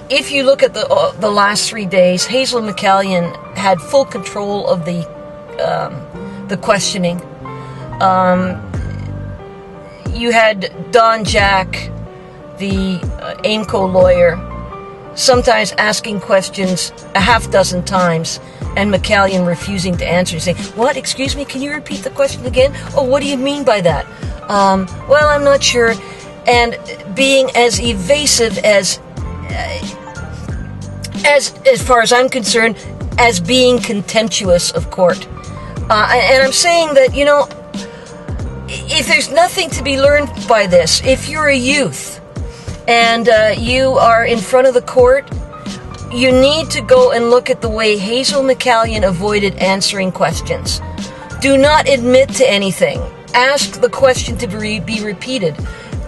if you look at the last 3 days, Hazel McCallion had full control of the questioning. You had Don Jack, the AIMCO lawyer, sometimes asking questions a half dozen times, and McCallion refusing to answer, saying, "What? Excuse me? Can you repeat the question again? Oh, what do you mean by that? Well, I'm not sure." And being as evasive as far as I'm concerned, as being contemptuous of court. And I'm saying that, you know, if there's nothing to be learned by this, if you're a youth and you are in front of the court, you need to go and look at the way Hazel McCallion avoided answering questions. Do not admit to anything. Ask the question to be repeated.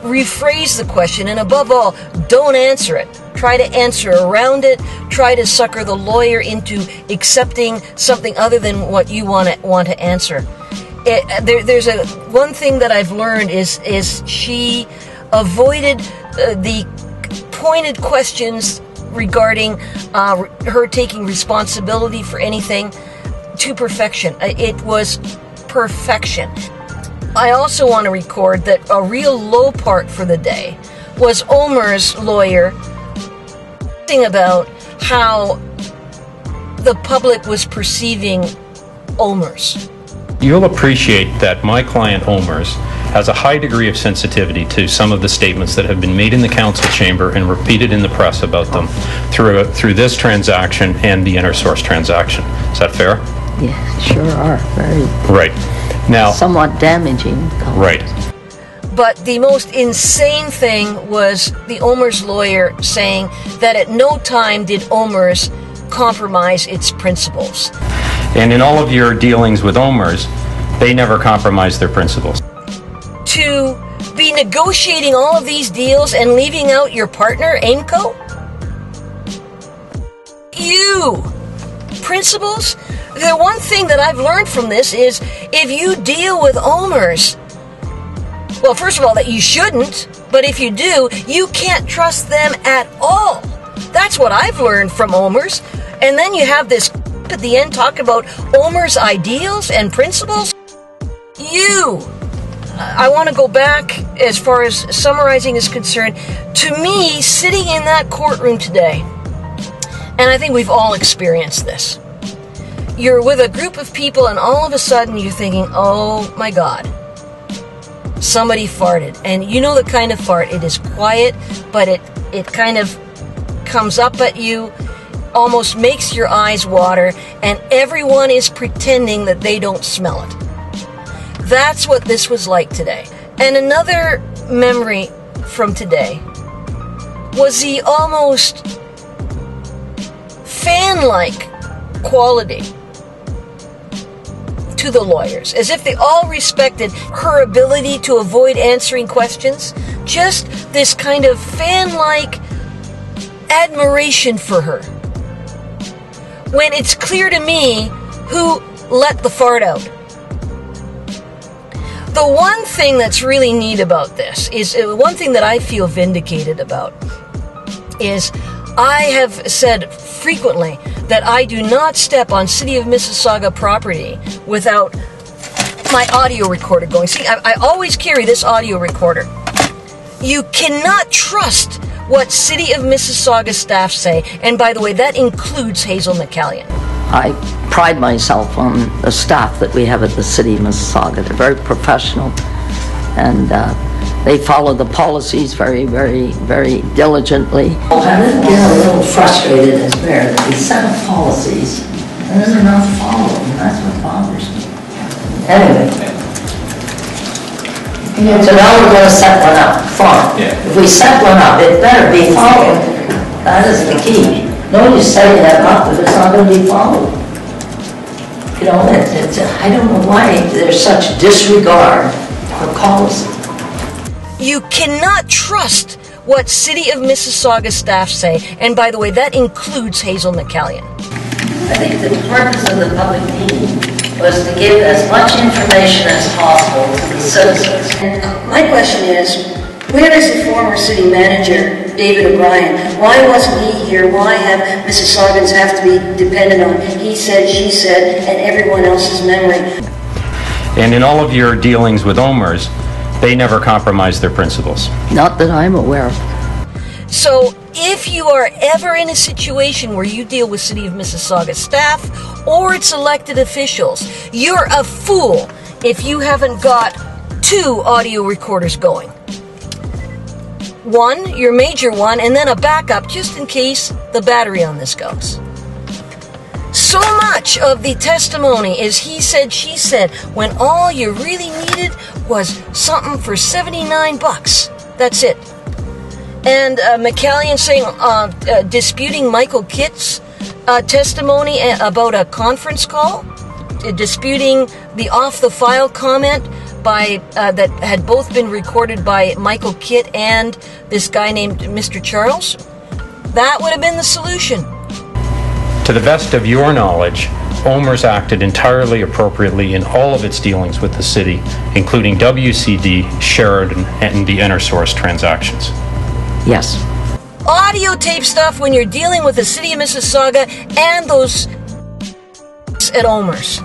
Rephrase the question, and above all, don't answer it. Try to answer around it. Try to sucker the lawyer into accepting something other than what you want to answer. There's one thing that I've learned is she avoided the pointed questions regarding her taking responsibility for anything to perfection. It was perfection. I also want to record that a real low part for the day was OMERS lawyer about how the public was perceiving OMERS. You'll appreciate that my client OMERS has a high degree of sensitivity to some of the statements that have been made in the council chamber and repeated in the press about them through this transaction and the Enersource transaction. Is that fair? Yeah, sure are. Very. Right. Now, somewhat damaging. Right. But the most insane thing was the OMERS lawyer saying that at no time did OMERS compromise its principles. And in all of your dealings with OMERS, they never compromised their principles. To be negotiating all of these deals and leaving out your partner, AIMCO? You! Principles? The one thing that I've learned from this is if you deal with OMERS, well, first of all, that you shouldn't, but if you do, you can't trust them at all. That's what I've learned from OMERS. And then you have this at the end talk about OMERS ideals and principles. I want to go back as far as summarizing is concerned. To me, sitting in that courtroom today, and I think we've all experienced this, you're with a group of people and all of a sudden you're thinking, oh my God, somebody farted. And you know the kind of fart. It is quiet, but it kind of comes up at you, almost makes your eyes water, and everyone is pretending that they don't smell it. That's what this was like today. And another memory from today was the almost fan-like quality to the lawyers, as if they all respected her ability to avoid answering questions. Just this kind of fan-like admiration for her. When it's clear to me who let the fart out. The one thing that's really neat about this is, one thing that I feel vindicated about is I have said frequently that I do not step on City of Mississauga property without my audio recorder going. See, I always carry this audio recorder. You cannot trust what City of Mississauga staff say, and by the way, that includes Hazel McCallion. I pride myself on the staff that we have at the City of Mississauga. They're very professional, and they follow the policies very, very, very diligently. I get a little frustrated as mayor that we set up policies and then they're not followed, and that's what bothers me. Anyway, so now we're going to set one up, fine. Yeah. If we set one up, it better be followed. That is the key. Nobody's setting that up if it's not going to be followed. You know, I don't know why there's such disregard for policy. You cannot trust what City of Mississauga staff say, and by the way, that includes Hazel McCallion. I think the purpose of the public meeting was to give as much information as possible to the citizens. My question is, where is the former city manager David O'Brien. Why wasn't he here? Why have Mississaugans have to be dependent on he said, she said, and everyone else's memory? And in all of your dealings with OMERS, they never compromise their principles. Not that I'm aware of. So, if you are ever in a situation where you deal with City of Mississauga staff or its elected officials, you're a fool if you haven't got 2 audio recorders going. One, your major one, and then a backup just in case the battery on this goes. So much of the testimony is he said, she said, when all you really needed was something for $79. That's it. And McCallion saying, disputing Michael Kitt's testimony about a conference call, disputing the off-the-file comment by that had both been recorded by Michael Kitt and this guy named Mr. Charles. That would have been the solution. To the best of your knowledge, OMERS acted entirely appropriately in all of its dealings with the city, including WCD, Sheridan, and the Enersource transactions. Yes. Audio tape stuff when you're dealing with the City of Mississauga and those at OMERS.